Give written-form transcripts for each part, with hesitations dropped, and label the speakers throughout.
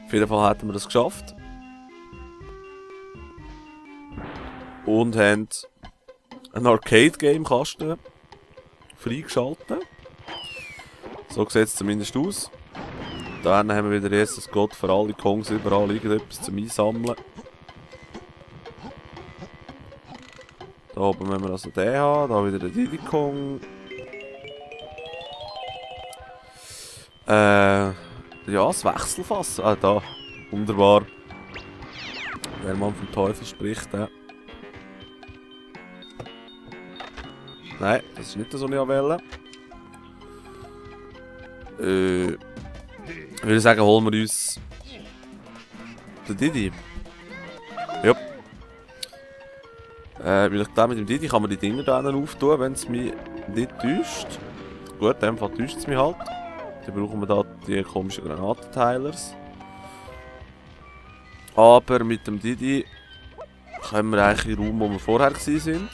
Speaker 1: Auf jeden Fall hätten wir das geschafft. Und haben einen Arcade-Game-Kasten freigeschaltet. So sieht es zumindest aus. Da haben wir wieder Jesus Gott für alle Kongs überall irgendetwas zum Einsammeln. Da oben müssen wir also den haben, da wieder den Diddy Kong. Ja, das Wechselfass. Ah, da. Wunderbar. Wer man vom Teufel spricht, Nein, das ist nicht das, was ich wollte. Ich würde sagen, holen wir uns den Diddy. Ja. Weil ich glaube, mit dem Diddy kann man die Dinger da auftun, wenn es mich nicht täuscht. Gut, in dem Fall täuscht es mich halt. Dann brauchen wir da die komischen Granatenteilers. Aber mit dem Diddy kommen wir eigentlich in den Raum, wo wir vorher waren.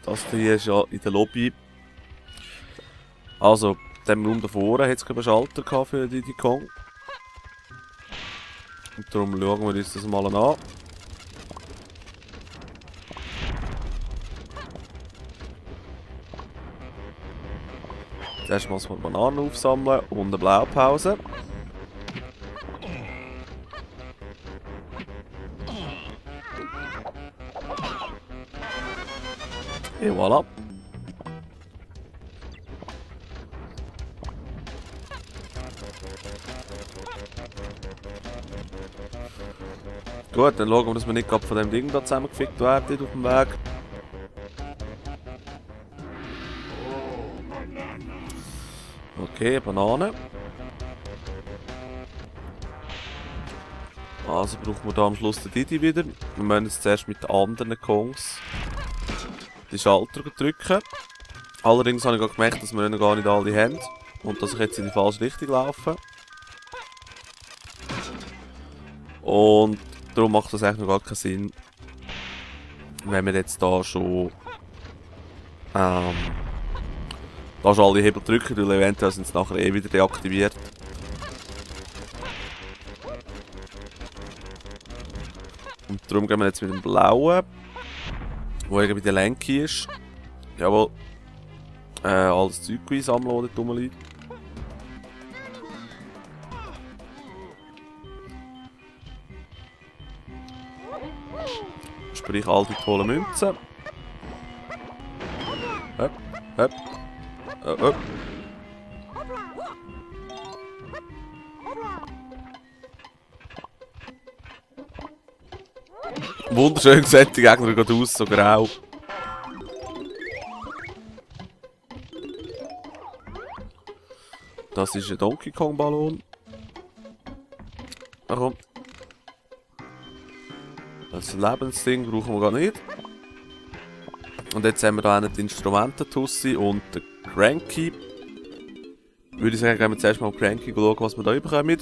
Speaker 1: Das hier ist ja in der Lobby. Also, in diesem Raum davor hat es einen Schalter für Diddy Kong. Und darum schauen wir uns das mal an. Zuerst muss man Bananen aufsammeln und eine Blaupause. Et voilà. Gut, dann schauen wir, dass wir nicht gerade von dem Ding da zusammengefickt werden auf dem Weg. Okay, Banane. Also brauchen wir da am Schluss den Diddy wieder. Wir müssen jetzt zuerst mit den anderen Kongs die Schalter drücken. Allerdings habe ich gerade gemerkt, dass wir noch gar nicht alle haben. Und dass ich jetzt in die falsche Richtung laufe. Und darum macht das eigentlich noch gar keinen Sinn, wenn wir jetzt da schon alle Hebel drücken, weil eventuell sind sie nachher eh wieder deaktiviert. Und darum gehen wir jetzt mit dem blauen, wo irgendwie der Lenky ist. Jawohl. Alles Zeug einsammeln, das dort rumliegt. Sprich all die tollen Münzen. Höp, höp. Höp. Wunderschön sieht die Gegner gerade aus, so grau. Das ist ein Donkey Kong Ballon. Ach komm. Das Lebensding brauchen wir gar nicht. Und jetzt haben wir da die Instrumententussi und den Cranky. Würde ich sagen, gehen wir zuerst mal Cranky schauen, was wir da bekommen.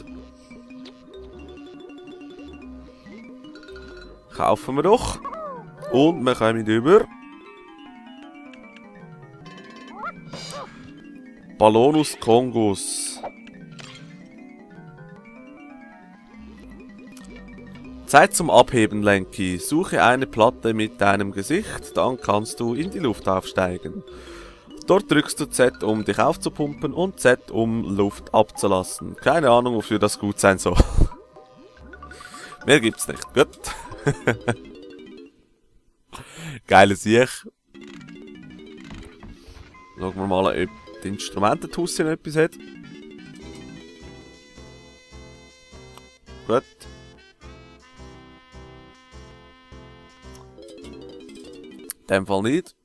Speaker 1: Kaufen wir doch. Und wir kommen über Ballonus Kongus. Zeit zum Abheben, Lenky. Suche eine Platte mit deinem Gesicht, dann kannst du in die Luft aufsteigen. Dort drückst du Z, um dich aufzupumpen und Z, um Luft abzulassen. Keine Ahnung, wofür das gut sein soll. Mehr gibt's nicht. Gut. Geile Sieg. Schauen wir mal, ob die Instrumententussi noch etwas hat. Gut. In dem Fall nicht.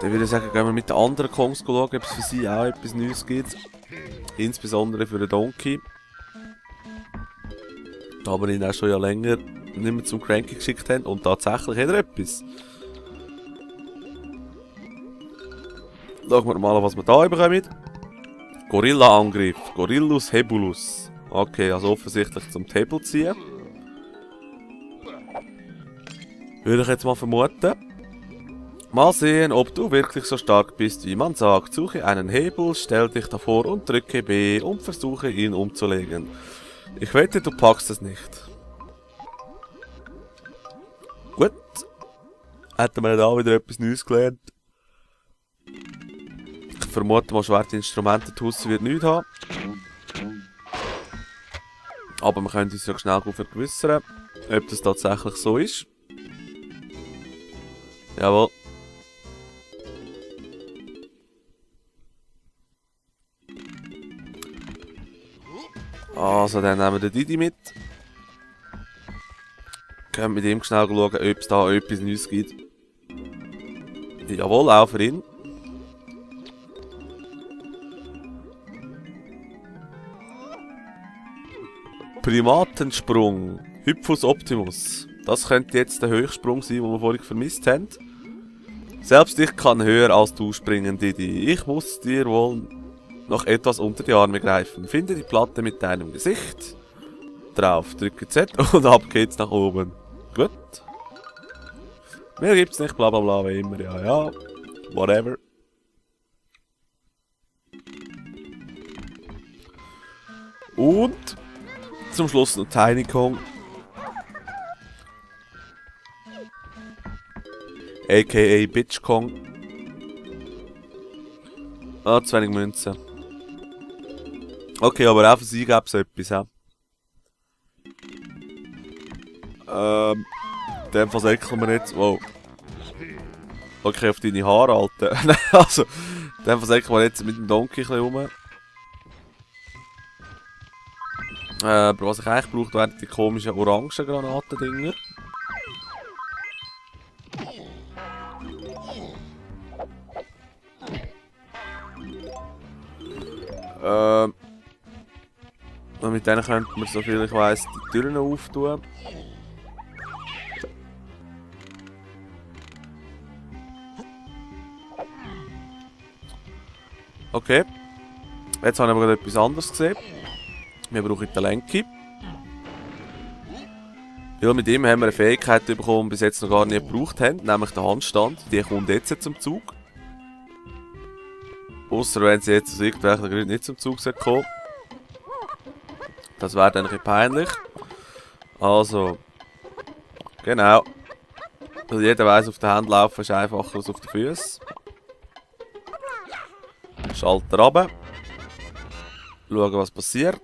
Speaker 1: Dann würde ich sagen, gehen wir mit den anderen Kongs schauen, ob es für sie auch etwas Neues gibt. Insbesondere für den Donkey. Da wir ihn auch schon ja länger nicht mehr zum Cranky geschickt haben. Und tatsächlich hat er etwas. Schauen wir mal, was wir da bekommen. Gorilla-Angriff. Gorillus Hebulus. Okay, also offensichtlich zum Hebel ziehen. Würde ich jetzt mal vermuten. Mal sehen, ob du wirklich so stark bist, wie man sagt. Suche einen Hebel, stell dich davor und drücke B und versuche ihn umzulegen. Ich wette, du packst es nicht. Gut. Hätten wir da wieder etwas Neues gelernt. Ich vermute mal, Schwertinstrumente draussen wird nichts haben. Aber wir können uns ja schnell vergewissern, ob das tatsächlich so ist. Jawohl. Also, dann nehmen wir den Didi mit. Können mit ihm schnell schauen, ob es da etwas Neues gibt. Jawohl, auch für ihn. Primatensprung. Hypphus Optimus. Das könnte jetzt der Höchstsprung sein, den wir vorhin vermisst haben. Selbst ich kann höher als du springen, Didi. Ich muss dir wohl noch etwas unter die Arme greifen. Finde die Platte mit deinem Gesicht. Drauf, drücke Z und ab geht's nach oben. Gut. Mehr gibt's nicht, bla bla bla, wie immer. Ja, ja. Whatever. Und zum Schluss noch Tiny Kong. A.k.a. Bitch Kong. Ah, zu wenig Münzen. Okay, aber auch für sie gäbe es etwas, ja. In dem Fall säckeln wir jetzt. Wow. Okay, auf deine Haare, Alter. Also, in dem Fall säckeln wir jetzt mit dem Donkey ein bisschen rum. Aber was ich eigentlich brauche, wären die komischen orangen Granatendinger. Und mit denen könnte man, soviel ich weiss, die Türen auftun. Okay. Jetzt habe ich aber gerade etwas anderes gesehen. Wir brauchen den Lenki. Ja, mit ihm haben wir eine Fähigkeit bekommen, die wir bis jetzt noch gar nicht gebraucht haben, nämlich den Handstand. Die kommt jetzt zum Zug. Ausser wenn sie jetzt aus irgendwelchen Gründen nicht zum Zug kommen. Das wäre dann ein bisschen peinlich. Also, genau. Also jeder weiss, auf der Hand laufen ist einfacher als auf den Füßen. Schalter runter. Schauen, was passiert.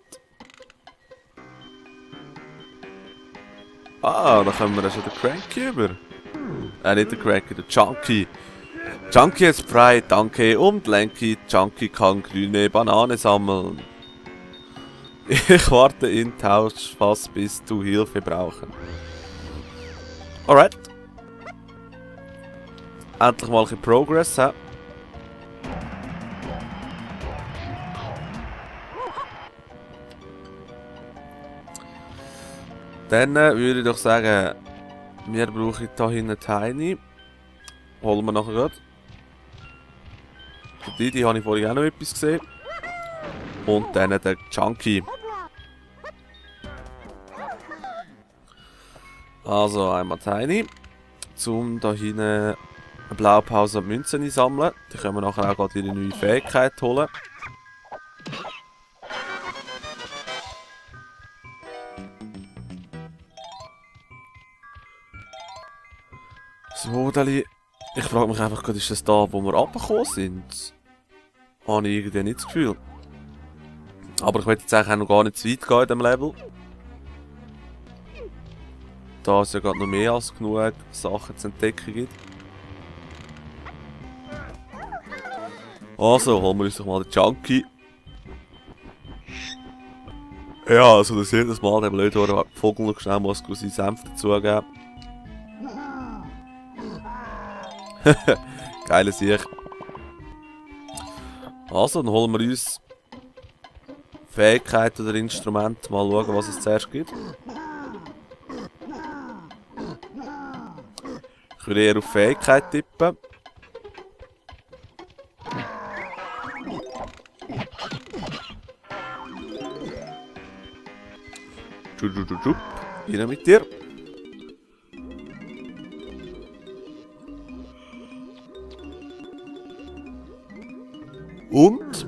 Speaker 1: Ah, da kommen wir dann schon den Cranky über. Nicht den Cranky, den Chunky. Chunky ist frei, danke, und Lanky. Chunky kann grüne Banane sammeln. Ich warte in Tausch fast bis du Hilfe brauchen. Alright. Endlich mal ein bisschen Progress, hä? Dann würde ich doch sagen, wir brauchen hier hinten Tiny. Holen wir nachher gerade. Die habe ich vorhin auch noch etwas gesehen. Und dann der Chunky. Also einmal Tiny. Um da hinten eine Blaupause und Münzen einsammeln. Die können wir nachher auch gerade eine neue Fähigkeit holen. So, Dali. Ich frage mich einfach gerade, ist das da, wo wir runtergekommen sind? Habe ich irgendwie nicht das Gefühl. Aber ich will jetzt eigentlich auch noch gar nicht zu weit gehen in diesem Level. Da es ja gerade noch mehr als genug Sachen zu entdecken gibt. Also, holen wir uns doch mal den Chunky. Ja, also das jedes Mal der blöde Vogel noch schnell muss seinen Senf dazugeben. Geile Sicht. Also, dann holen wir uns Fähigkeiten oder Instrumente. Mal schauen, was es zuerst gibt. Ich würde eher auf Fähigkeit tippen. Rein mit dir. Und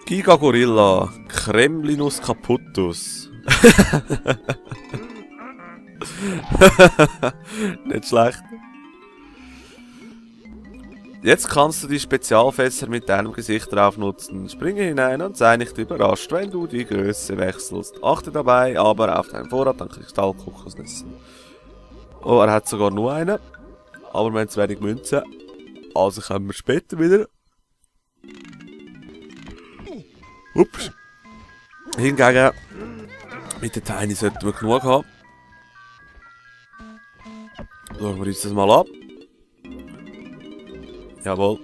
Speaker 1: Giga Gorilla, Kremlinus Caputus. Nicht schlecht. Jetzt kannst du die Spezialfässer mit deinem Gesicht drauf nutzen. Springe hinein und sei nicht überrascht, wenn du die Größe wechselst. Achte dabei aber auf deinen Vorrat an Kristallkokosnüssen. Oh, er hat sogar nur eine. Aber wir haben zu wenig Münzen. Also kommen wir später wieder. Ups. Hingegen, mit der Tiny sollten wir genug haben. Schauen wir uns das mal ab. Jawohl.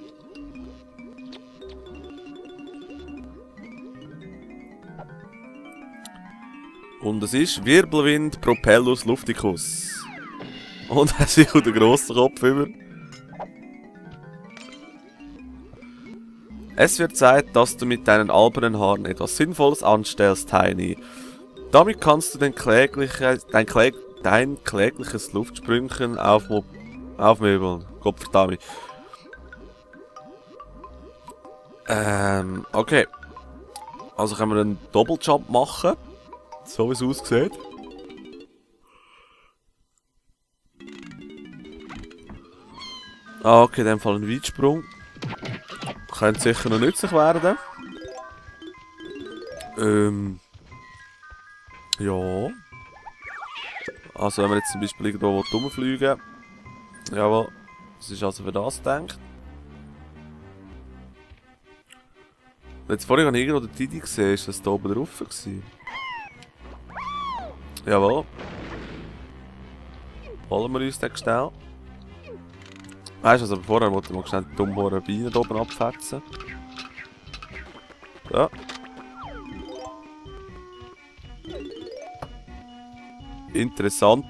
Speaker 1: Und es ist Wirbelwind Propellus Lufticus. Und er sich auf den grossen Kopf über. Es wird Zeit, dass du mit deinen albernen Haaren etwas Sinnvolles anstellst, Tiny. Damit kannst du dein klägliches Luftsprünchen aufmöbeln. Gottverdammt. Okay. Also können wir einen Doppeljump machen. So wie es aussieht. Ah, okay, in dem Fall ein Weitsprung. Könnte sicher noch nützlich werden. Ja. Also wenn wir jetzt zum Beispiel irgendwo rumfliegen. Jawohl. Das ist also für das gedacht. Jetzt vorhin habe ich irgendwo den Didi gesehen, ist das da oben drauf gewesen? Jawohl. Holen wir uns den schnell. Weißt du, also vorher wollte ich mal schnell die dummen Beine da oben abfetzen. Ja. Interessant.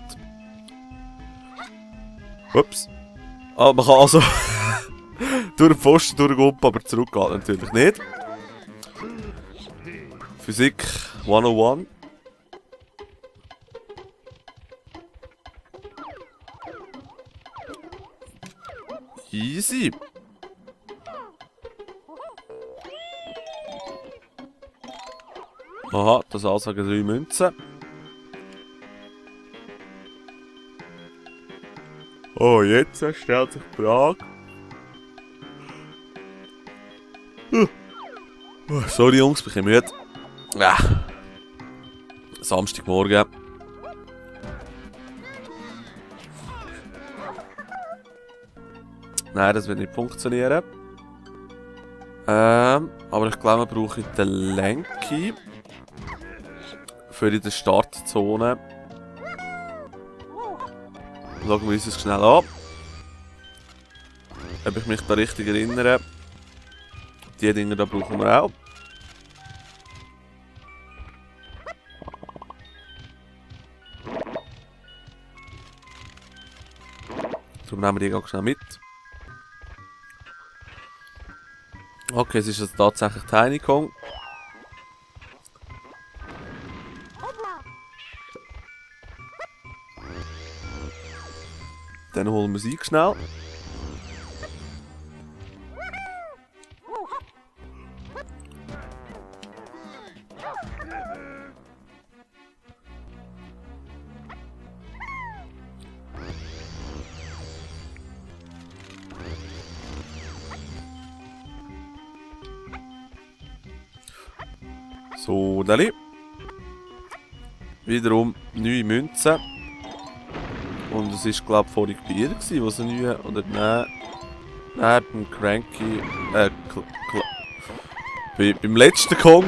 Speaker 1: Ups. Ah, man kann also durch den Pfosten durchgumpen, aber zurück geht natürlich nicht. Physik 101. Easy. Aha, das Ansagen 3 Münzen. Oh, jetzt stellt sich die Frage. Sorry Jungs, bin ich müde. Ja. Samstagmorgen. Nein, das wird nicht funktionieren. Aber ich glaube, wir brauchen den Lenki für die Startzone. Schauen wir uns das schnell an. Ob ich mich da richtig erinnere. Die Dinge da brauchen wir auch. Darum nehmen wir die ganz schnell mit. Okay, es ist also tatsächlich Tiny Kong. Dann holen wir sie schnell. So, Dali. Wiederum neue Münzen. Und es ist, glaube ich, vorhin bei ihr gewesen, wo sie neue, oder nein, beim Cranky, beim letzten Kong.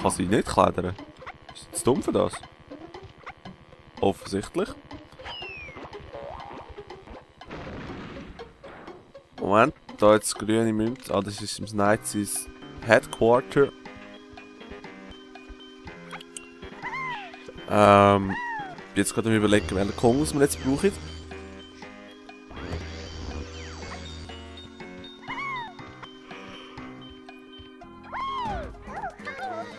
Speaker 1: Kann sie nicht klettern? Ist das dumm für das? Offensichtlich. Moment, da jetzt grüne Münze. Ah, das ist im Snidesys Headquarter. Jetzt gerade überlegen, welchen Kong wir jetzt brauchen.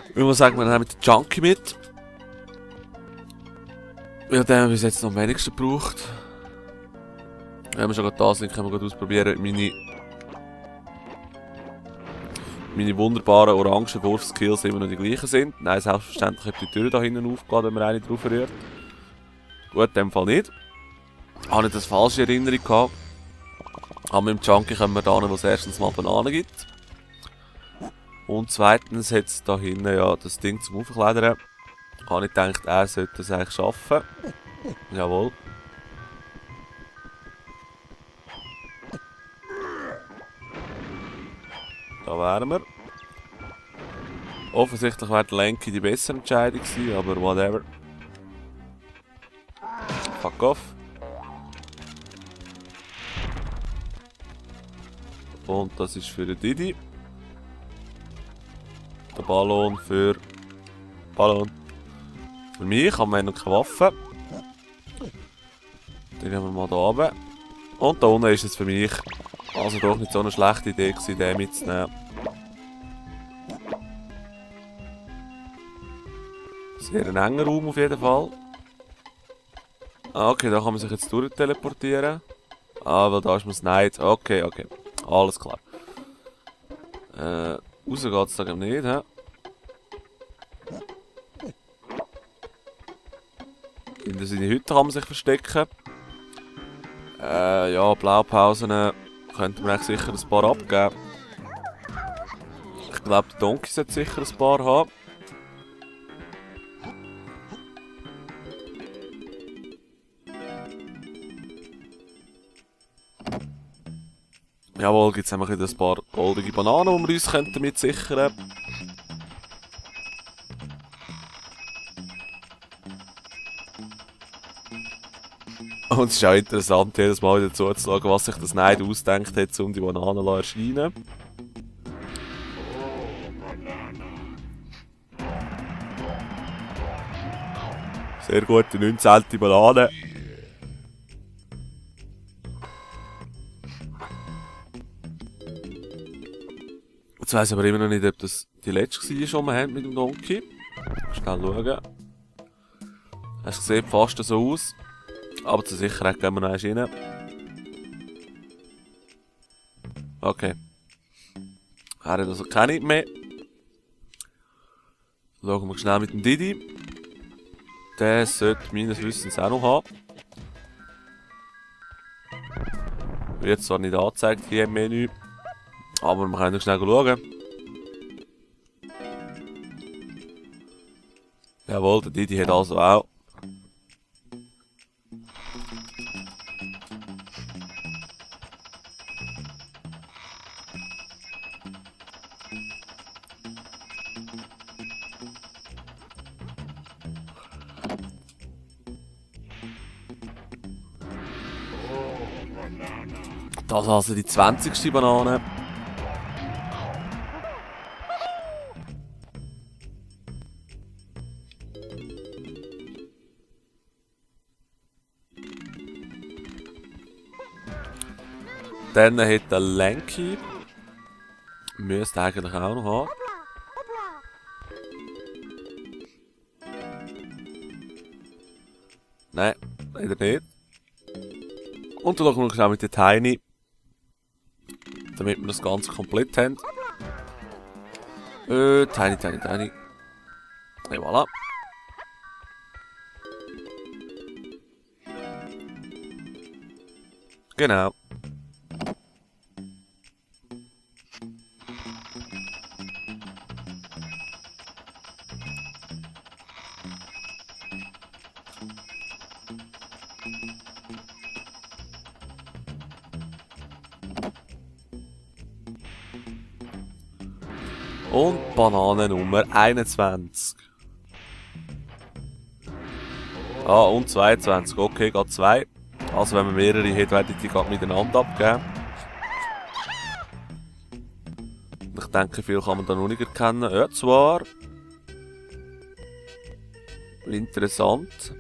Speaker 1: Ich muss sagen, wir nehmen den Junkie mit. Ja, den haben wir bis jetzt noch am wenigsten gebraucht. Wenn wir schon gerade da sind, können wir gerade ausprobieren, meine wunderbaren orangen Wurfskills immer noch die gleichen sind. Nein, selbstverständlich hat die Tür da hinten aufgegangen, wenn man eine drauf rührt. Gut, in dem Fall nicht. Habe ich das falsche Erinnerung gehabt. Aber mit dem Junkie kommen wir da hin, wo es erstens mal Bananen gibt. Und zweitens hat es da hinten ja das Ding zum Aufkleidern. Habe ich gedacht, er sollte das eigentlich schaffen. Jawohl. Da wären wir. Offensichtlich wäre der Lenky die bessere Entscheidung gewesen, aber whatever. Fuck off. Und das ist für den Didi. Der Ballon für... Ballon. Für mich haben wir noch keine Waffe. Dann gehen wir mal da runter. Und da unten ist es für mich also doch nicht so eine schlechte Idee gewesen, den mitzunehmen. Sehr ein enger Raum auf jeden Fall. Okay, da kann man sich jetzt durchteleportieren. Ah, weil da ist man es nicht. Okay, okay. Alles klar. Raus geht es da nicht, hä? Hinter seine Hütte kann man sich verstecken. Ja, Blaupausen könnte man sicher ein paar abgeben. Ich glaube, der Donkey sollte sicher ein paar haben. Jawohl, gibt es nämlich ein paar goldige Bananen, die wir uns damit sichern könnten. Und es ist auch interessant, jedes Mal wieder zuzuschauen, was sich das Neid ausdenkt hat, um die Bananen zu erscheinen. Sehr gut, die 19. Banane. Jetzt weiss ich aber immer noch nicht, ob das die letzte war, die wir haben mit dem Donkey. Schnell schauen. Es sieht fast so aus. Aber zur Sicherheit gehen wir noch erst rein. Okay. Er hat also keine mehr. Schauen wir schnell mit dem Didi. Der sollte meines Wissens auch noch haben. Wird zwar nicht angezeigt hier im Menü. Aber wir können schnell schauen. Jawohl, der Didi hat also auch. Das ist also die 20. Banane. Dann hat der Lenky. Müsste eigentlich auch noch haben. Nein, leider nicht. Und dann schauen wir schnell mit der Tiny. Damit wir das Ganze komplett haben. Tiny. Et voilà. Genau. Und Banane Nummer 21. Ah, und 22. Okay, geht 2. Also wenn man mehrere hat, werden die gerade miteinander abgeben. Ich denke, viel kann man da noch nicht erkennen. Ja, zwar. Interessant.